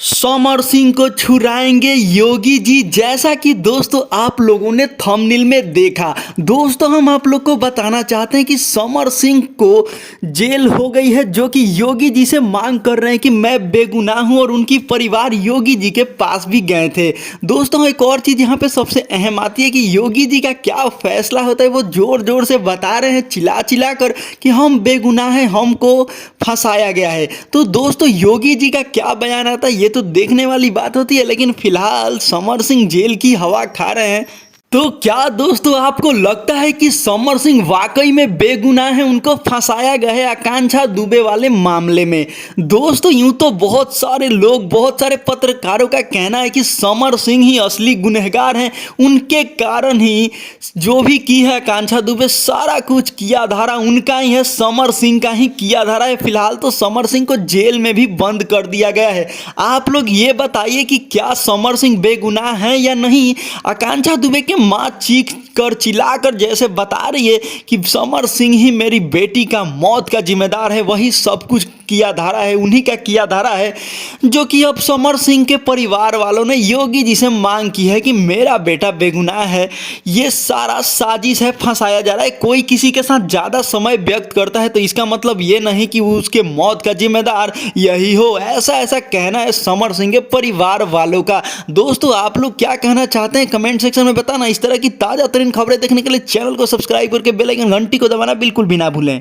समर सिंह को छुड़ाएंगे योगी जी। जैसा कि दोस्तों आप लोगों ने थंबनेल में देखा, दोस्तों हम आप लोग को बताना चाहते हैं कि समर सिंह को जेल हो गई है, जो कि योगी जी से मांग कर रहे हैं कि मैं बेगुनाह हूं, और उनकी परिवार योगी जी के पास भी गए थे। दोस्तों एक और चीज़ यहाँ पे सबसे अहम आती है कि योगी जी का क्या फैसला होता है। वो जोर जोर से बता रहे हैं, चिल्ला चिल्ला कर, कि हम बेगुनाह हैं, हमको फंसाया गया है। तो दोस्तों योगी जी का क्या बयान आता है ये तो देखने वाली बात होती है, लेकिन फिलहाल समर सिंह जेल की हवा खा रहे हैं। तो क्या दोस्तों आपको लगता है कि समर सिंह वाकई में बेगुनाह है, उनको फंसाया गया है आकांक्षा दुबे वाले मामले में? दोस्तों यूं तो बहुत सारे लोग, बहुत सारे पत्रकारों का कहना है कि समर सिंह ही असली गुनहगार हैं, उनके कारण ही जो भी की है आकांक्षा दुबे, सारा कुछ किया धारा उनका ही है, समर सिंह का ही किया धारा है। फिलहाल तो समर सिंह को जेल में भी बंद कर दिया गया है। आप लोग ये बताइए कि क्या समर सिंह बेगुनाह हैं या नहीं? आकांक्षा दुबे के माँ चीख कर चिल्ला कर जैसे बता रही है कि समर सिंह ही मेरी बेटी का मौत का जिम्मेदार है, वही सब कुछ किया धारा है, उन्हीं का किया धारा है, जो कि अब समर सिंह के परिवार वालों ने योगी जी से मांग की है कि मेरा बेटा बेगुनाह है, ये सारा साजिश है, फंसाया जा रहा है। कोई किसी के साथ ज़्यादा समय व्यक्त करता है तो इसका मतलब ये नहीं कि वो उसके मौत का जिम्मेदार यही हो, ऐसा ऐसा कहना है समर सिंह के परिवार वालों का। दोस्तों आप लोग क्या कहना चाहते हैं कमेंट सेक्शन में बताना। इस तरह की ताज़ा तरीन खबरें देखने के लिए चैनल को सब्सक्राइब करके बेल आइकन घंटी को दबाना बिल्कुल भी ना भूलें।